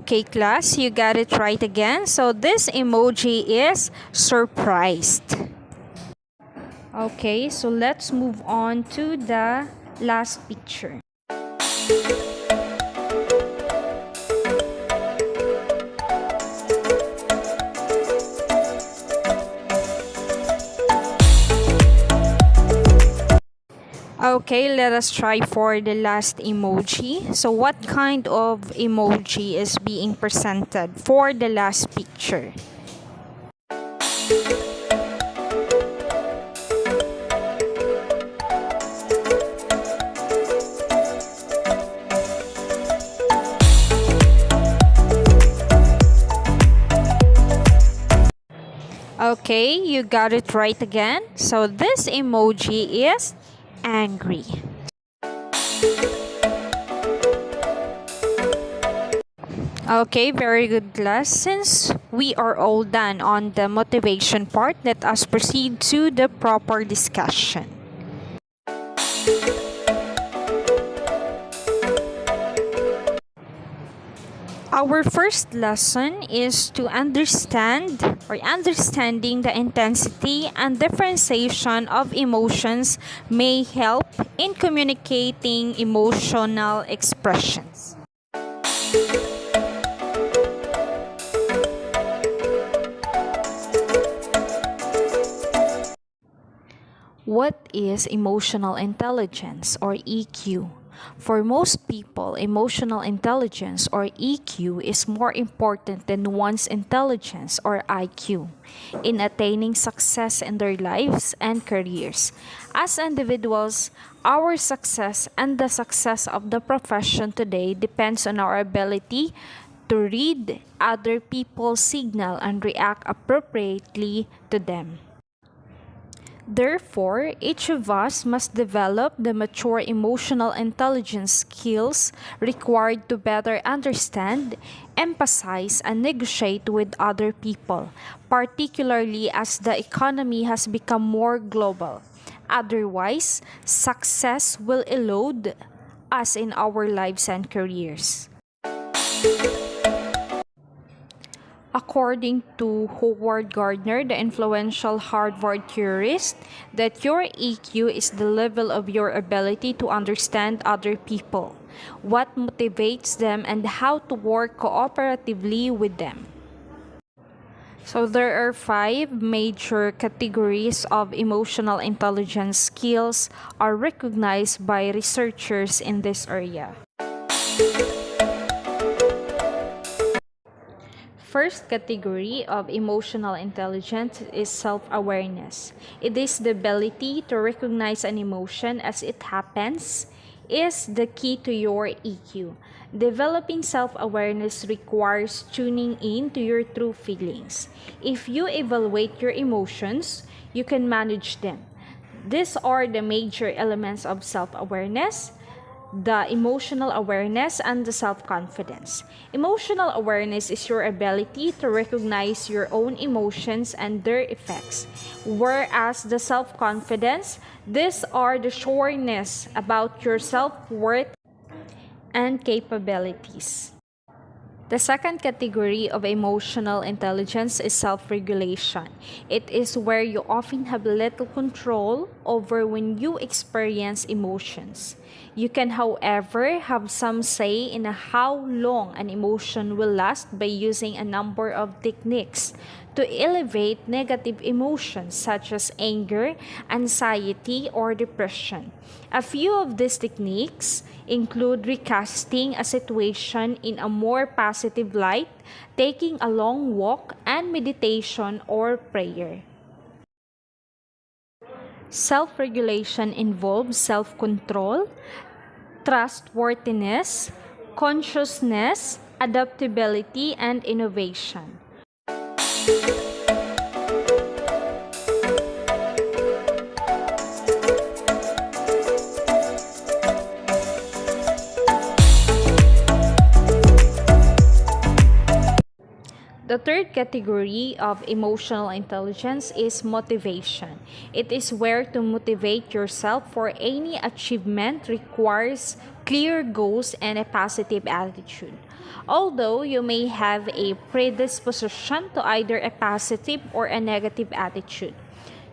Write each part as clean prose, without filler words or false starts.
Okay, class, you got it right again. So this emoji is surprised. Okay, so let's move on to the last picture. Okay, let us try for the last emoji. So what kind of emoji is being presented for the last picture? Okay, you got it right again. So this emoji is angry. Okay, very good, class. Since we are all done on the motivation part, let us proceed to the proper discussion. Our first lesson is to understanding the intensity and differentiation of emotions may help in communicating emotional expressions. What is emotional intelligence or EQ? For most people, emotional intelligence or EQ is more important than one's intelligence or IQ in attaining success in their lives and careers. As individuals, our success and the success of the profession today depends on our ability to read other people's signal and react appropriately to them. Therefore, each of us must develop the mature emotional intelligence skills required to better understand, emphasize, and negotiate with other people, particularly as the economy has become more global. Otherwise, success will elude us in our lives and careers. According to Howard Gardner, the influential Harvard theorist, that your EQ is the level of your ability to understand other people, what motivates them, and how to work cooperatively with them. So there are 5 major categories of emotional intelligence skills are recognized by researchers in this area. First category of emotional intelligence is self-awareness. It is the ability to recognize an emotion as it happens is the key to your EQ. Developing self-awareness requires tuning in to your true feelings. If you evaluate your emotions, you can manage them. These are the major elements of self-awareness: the emotional awareness and the self-confidence. Emotional awareness is your ability to recognize your own emotions and their effects, whereas the self-confidence, these are the sureness about your self-worth and capabilities. The second category of emotional intelligence is self-regulation. It is where you often have little control over when you experience emotions. You can, however, have some say in how long an emotion will last by using a number of techniques to elevate negative emotions such as anger, anxiety, or depression. A few of these techniques include recasting a situation in a more positive light, taking a long walk, and meditation or prayer. Self-regulation involves self-control, trustworthiness, consciousness, adaptability, and innovation. The The third category of emotional intelligence is motivation. It is where to motivate yourself for any achievement requires clear goals and a positive attitude. Although you may have a predisposition to either a positive or a negative attitude,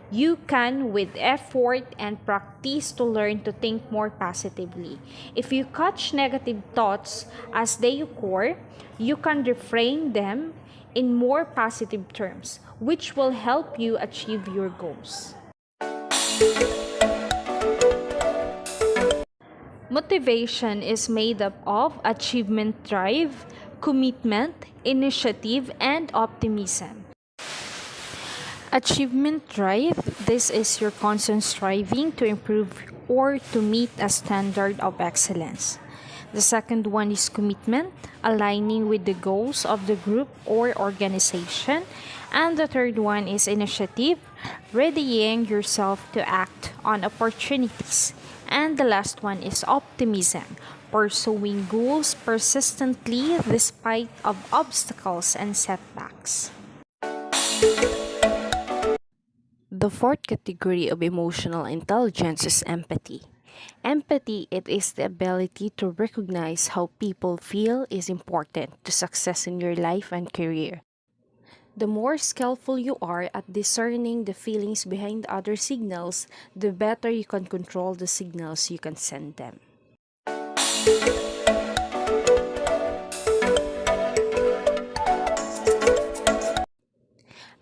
you can, with effort and practice, to learn to think more positively. If you catch negative thoughts as they occur, you can reframe them in more positive terms, which will help you achieve your goals. Motivation is made up of achievement drive, commitment, initiative, and optimism. Achievement drive, this is your constant striving to improve or to meet a standard of excellence. The second one is commitment, aligning with the goals of the group or organization. And the third one is initiative, readying yourself to act on opportunities. And the last one is optimism, pursuing goals persistently despite of obstacles and setbacks. The fourth category of emotional intelligence is empathy. Empathy, it is the ability to recognize how people feel is important to success in your life and career. The more skillful you are at discerning the feelings behind other signals, the better you can control the signals you can send them.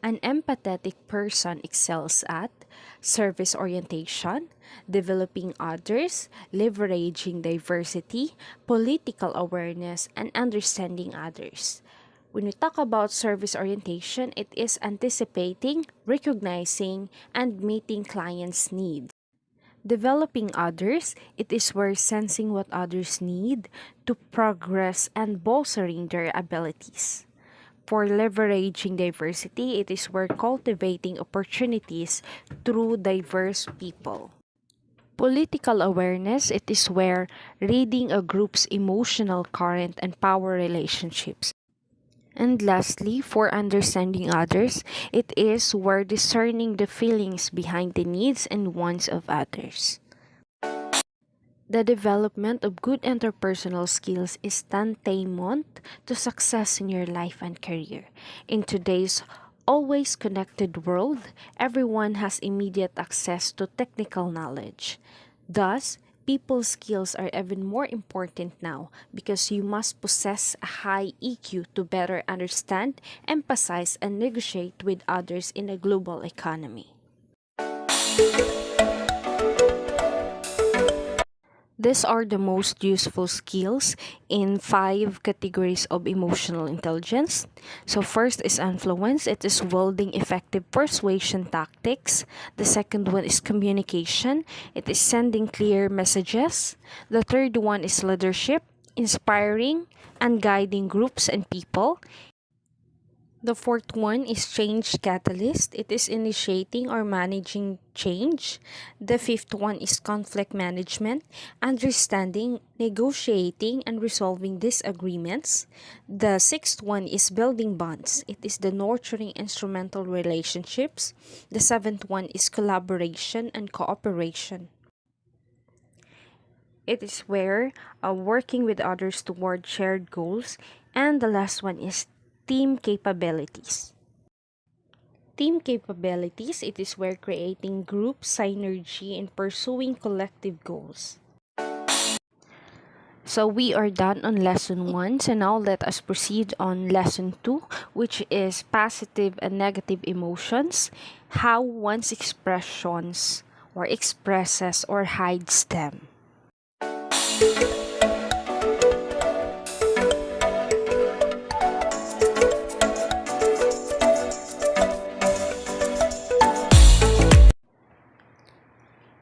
An empathetic person excels at service orientation, developing others, leveraging diversity, political awareness, and understanding others. When we talk about service orientation, it is anticipating, recognizing, and meeting clients' needs. Developing others, it is where sensing what others need to progress and bolstering their abilities. For leveraging diversity, it is where cultivating opportunities through diverse people. Political awareness, it is where reading a group's emotional current and power relationships. And lastly, for understanding others, it is where discerning the feelings behind the needs and wants of others. The development of good interpersonal skills is tantamount to success in your life and career. In today's always connected world, everyone has immediate access to technical knowledge. Thus, people skills are even more important now because you must possess a high EQ to better understand, emphasize, and negotiate with others in a global economy. These are the most useful skills in 5 categories of emotional intelligence. So first is influence. It is wielding effective persuasion tactics. The second one is communication. It is sending clear messages. The third one is leadership, inspiring and guiding groups and people. The fourth one is change catalyst. It is initiating or managing change. The fifth one is conflict management, understanding, negotiating, and resolving disagreements. The sixth one is building bonds. It is the nurturing instrumental relationships. The seventh one is collaboration and cooperation. It is where working with others toward shared goals. And the last one is team capabilities. Team capabilities, it is where creating group synergy and pursuing collective goals. So we are done on lesson 1. So now let us proceed on lesson 2, which is positive and negative emotions, how one's expressions or expresses or hides them.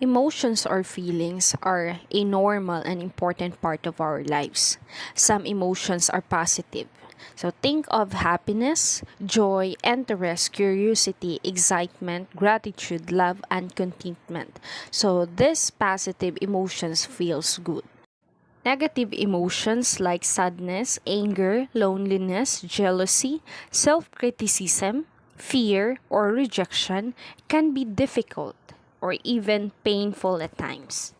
Emotions or feelings are a normal and important part of our lives. Some emotions are positive. So think of happiness, joy, interest, curiosity, excitement, gratitude, love, and contentment. So these positive emotions feels good. Negative emotions like sadness, anger, loneliness, jealousy, self criticism, fear, or rejection can be difficult or even painful at times.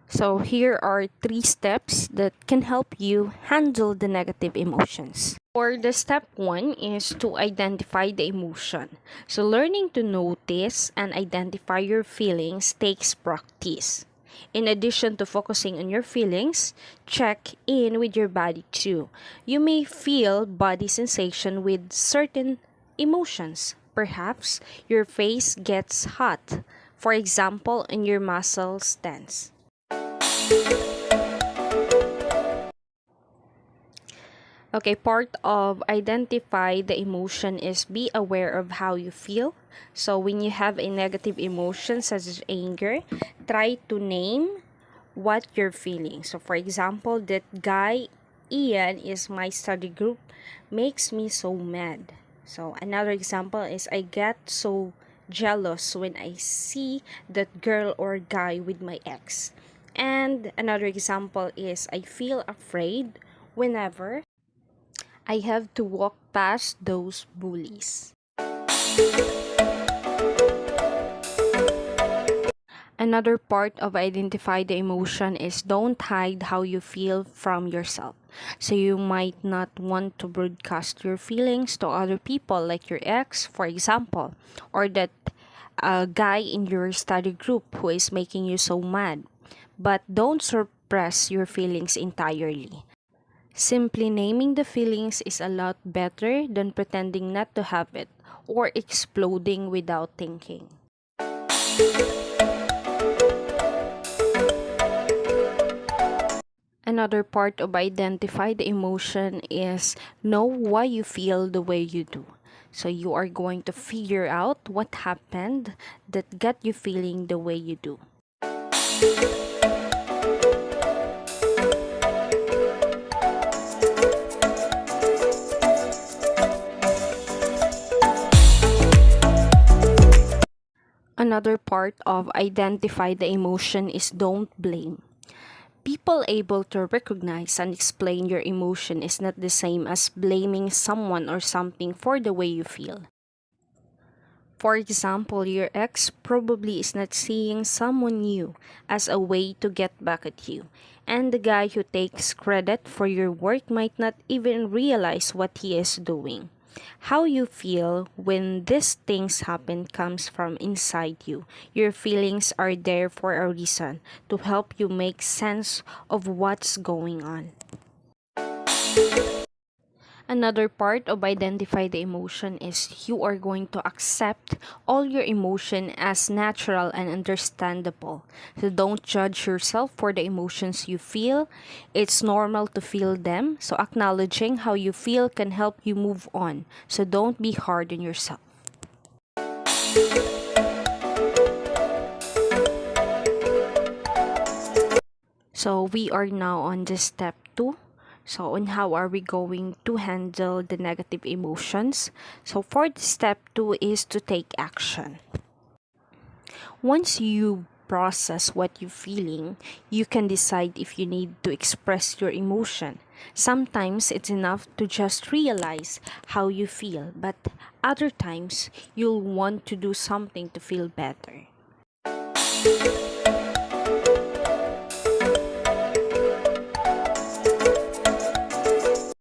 So, here are three steps that can help you handle the negative emotions. For the step one is to identify the emotion. So, learning to notice and identify your feelings takes practice. In addition to focusing on your feelings, check in with your body too. You may feel body sensation with certain emotions. Perhaps your face gets hot. For example, and your muscles tense. Okay, part of identify the emotion is be aware of how you feel. So when you have a negative emotion such as anger, try to name what you're feeling. So for example, that guy Ian is my study group makes me so mad. So another example is I get so jealous when I see that girl or guy with my ex. And another example is I feel afraid whenever I have to walk past those bullies. Another part of identify the emotion is don't hide how you feel from yourself. So you might not want to broadcast your feelings to other people like your ex, for example, or that guy in your study group who is making you so mad. But don't suppress your feelings entirely. Simply naming the feelings is a lot better than pretending not to have it or exploding without thinking. Another part of identify the emotion is know why you feel the way you do. So you are going to figure out what happened that got you feeling the way you do. Another part of identify the emotion is don't blame. People able to recognize and explain your emotion is not the same as blaming someone or something for the way you feel. For example, your ex probably is not seeing someone new as a way to get back at you, and the guy who takes credit for your work might not even realize what he is doing. How you feel when these things happen comes from inside you. Your feelings are there for a reason to help you make sense of what's going on. Another part of identify the emotion is you are going to accept all your emotion as natural and understandable. So don't judge yourself for the emotions you feel. It's normal to feel them. So acknowledging how you feel can help you move on. So don't be hard on yourself. So we are now on the step 2. So on how are we going to handle the negative emotions? So for the step 2 is to take action. Once you process what you're feeling, you can decide if you need to express your emotion. Sometimes it's enough to just realize how you feel, but other times you'll want to do something to feel better.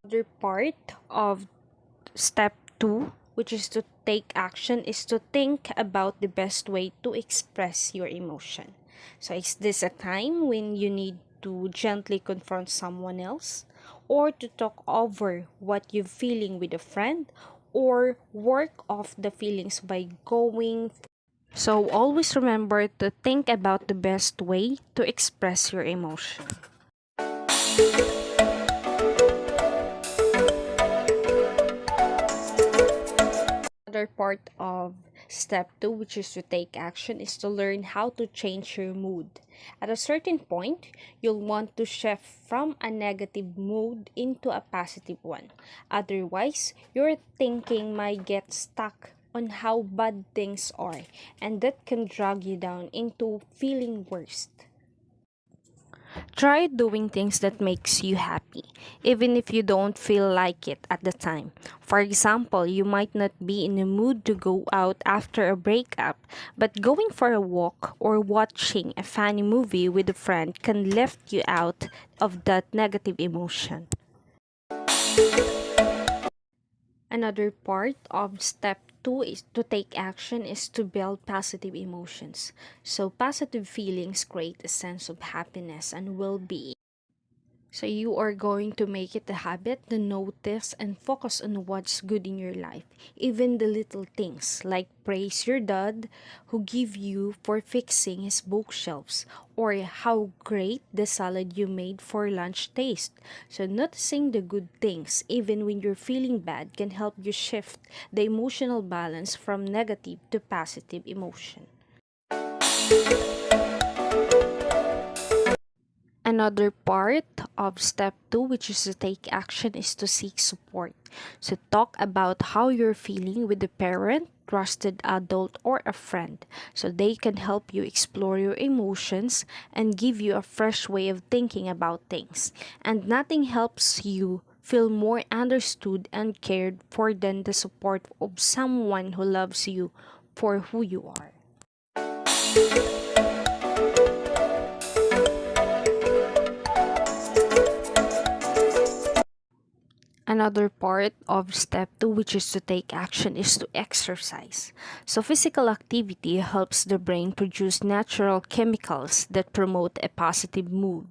Other part of step 2, which is to take action, is to think about the best way to express your emotion. So is this a time when you need to gently confront someone else, or to talk over what you're feeling with a friend, or work off the feelings by going? So always remember to think about the best way to express your emotion. Another part of step 2, which is to take action, is to learn how to change your mood. At a certain point, you'll want to shift from a negative mood into a positive one. Otherwise, your thinking might get stuck on how bad things are, and that can drag you down into feeling worse. Try doing things that makes you happy, even if you don't feel like it at the time. For example, you might not be in the mood to go out after a breakup, but going for a walk or watching a funny movie with a friend can lift you out of that negative emotion. Another part of step 2 is to take action is to build positive emotions. So positive feelings create a sense of happiness and well-being. So you are going to make it a habit to notice and focus on what's good in your life. Even the little things like praise your dad who give you for fixing his bookshelves or how great the salad you made for lunch taste. So noticing the good things even when you're feeling bad can help you shift the emotional balance from negative to positive emotion. Another part of step 2, which is to take action, is to seek support. So talk about how you're feeling with a parent, trusted adult, or a friend. So they can help you explore your emotions and give you a fresh way of thinking about things. And nothing helps you feel more understood and cared for than the support of someone who loves you for who you are. Another part of step 2, which is to take action, is to exercise. So physical activity helps the brain produce natural chemicals that promote a positive mood.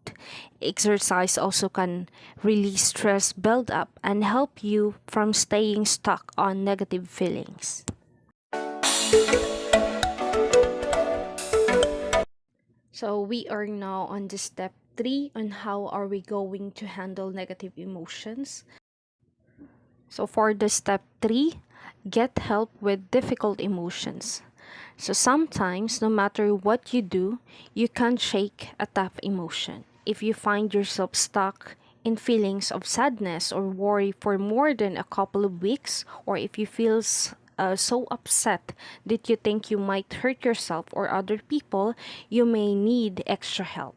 Exercise also can release stress buildup and help you from staying stuck on negative feelings. So we are now on the step 3 on how are we going to handle negative emotions. So for the step 3, get help with difficult emotions. So sometimes, no matter what you do, you can't shake a tough emotion. If you find yourself stuck in feelings of sadness or worry for more than a couple of weeks, or if you feel so upset that you think you might hurt yourself or other people, you may need extra help.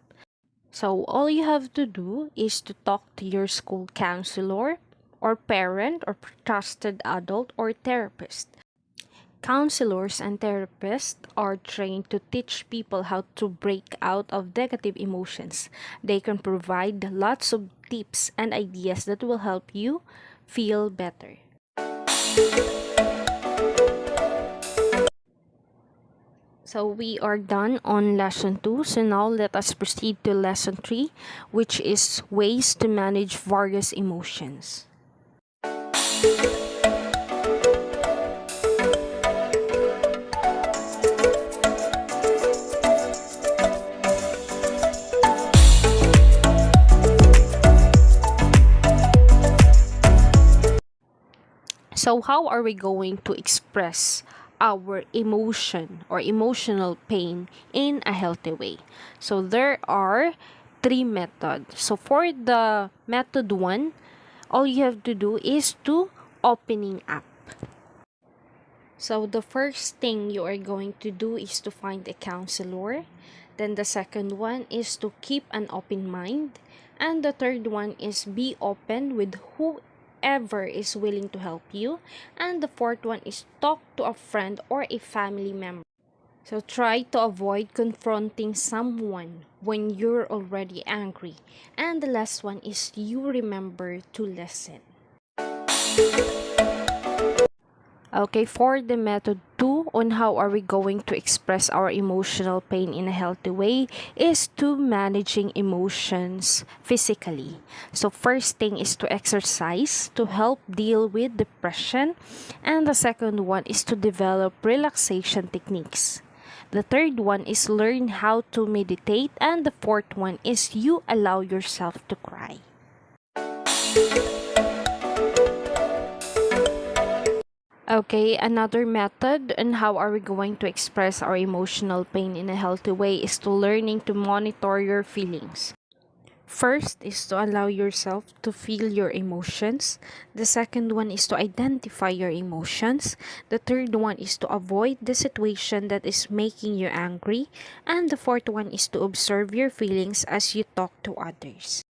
So all you have to do is to talk to your school counselor or parent or trusted adult or therapist. Counselors and therapists are trained to teach people how to break out of negative emotions. They can provide lots of tips and ideas that will help you feel better. So we are done on lesson 2. So now let us proceed to lesson 3, which is ways to manage various emotions. So how are we going to express our emotion or emotional pain in a healthy way? So there are 3 methods. So for the method 1, all you have to do is to opening up. So the first thing you are going to do is to find a counselor. Then the second one is to keep an open mind. And the third one is be open with whoever is willing to help you. And the fourth one is talk to a friend or a family member. So try to avoid confronting someone when you're already angry. And the last one is you remember to listen. Okay, for the method 2 on how are we going to express our emotional pain in a healthy way is to managing emotions physically. So first thing is to exercise to help deal with depression, and the second one is to develop relaxation techniques. The third one is learn how to meditate, and the fourth one is you allow yourself to cry. Okay, another method on how are we going to express our emotional pain in a healthy way is to learning to monitor your feelings. First is to allow yourself to feel your emotions. The second one is to identify your emotions. The third one is to avoid the situation that is making you angry. And the fourth one is to observe your feelings as you talk to others.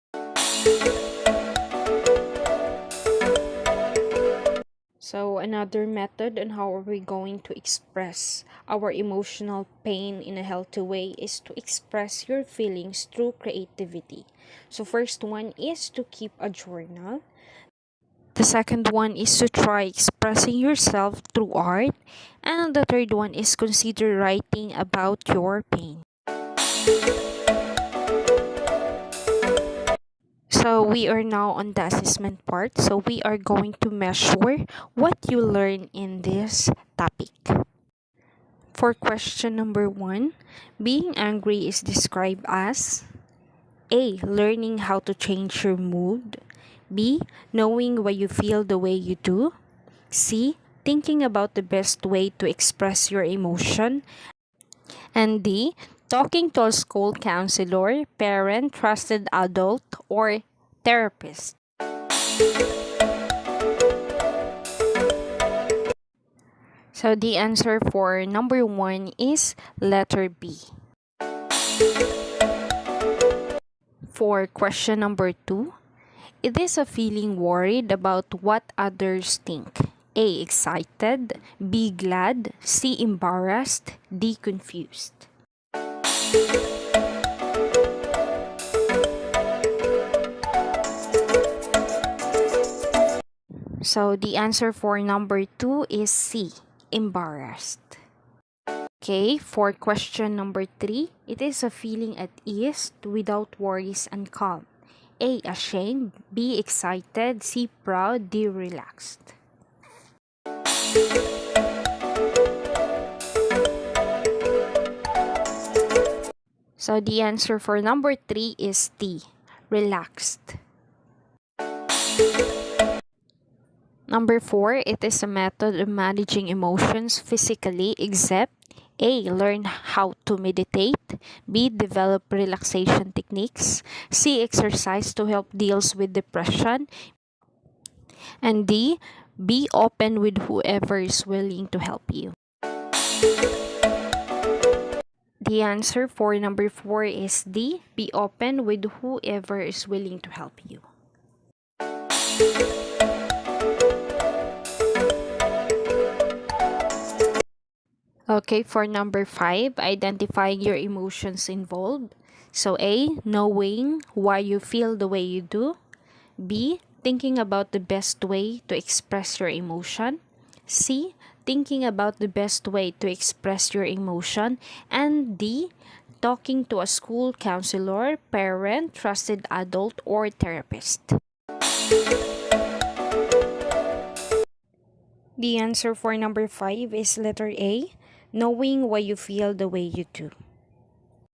So another method on how are we going to express our emotional pain in a healthy way is to express your feelings through creativity. So first one is to keep a journal. The second one is to try expressing yourself through art. And the third one is consider writing about your pain. So we are now on the assessment part. So we are going to measure what you learn in this topic. For question number 1, being angry is described as A. Learning how to change your mood. B. Knowing why you feel the way you do. C. Thinking about the best way to express your emotion. And D. Talking to a school counselor, parent, trusted adult, or therapist. So the answer for number 1 is letter B. For question number 2, it is a feeling worried about what others think. A. Excited. B. Glad. C. Embarrassed. D. Confused. So the answer for number 2 is C. Embarrassed. Okay, for question number 3, it is a feeling at ease without worries and calm. A. Ashamed. B. Excited. C. Proud. D. Relaxed. So the answer for number 3 is D. Relaxed. Number 4, it is a method of managing emotions physically except A. Learn how to meditate. B. Develop relaxation techniques. C. Exercise to help deals with depression. And D. Be open with whoever is willing to help you. The answer for number 4 is D. Be open with whoever is willing to help you. Okay, for number 5, identifying your emotions involved. So A, knowing why you feel the way you do. B, thinking about the best way to express your emotion. C, thinking about the best way to express your emotion. And D, talking to a school counselor, parent, trusted adult, or therapist. The answer for number 5 is letter A, knowing why you feel the way you do.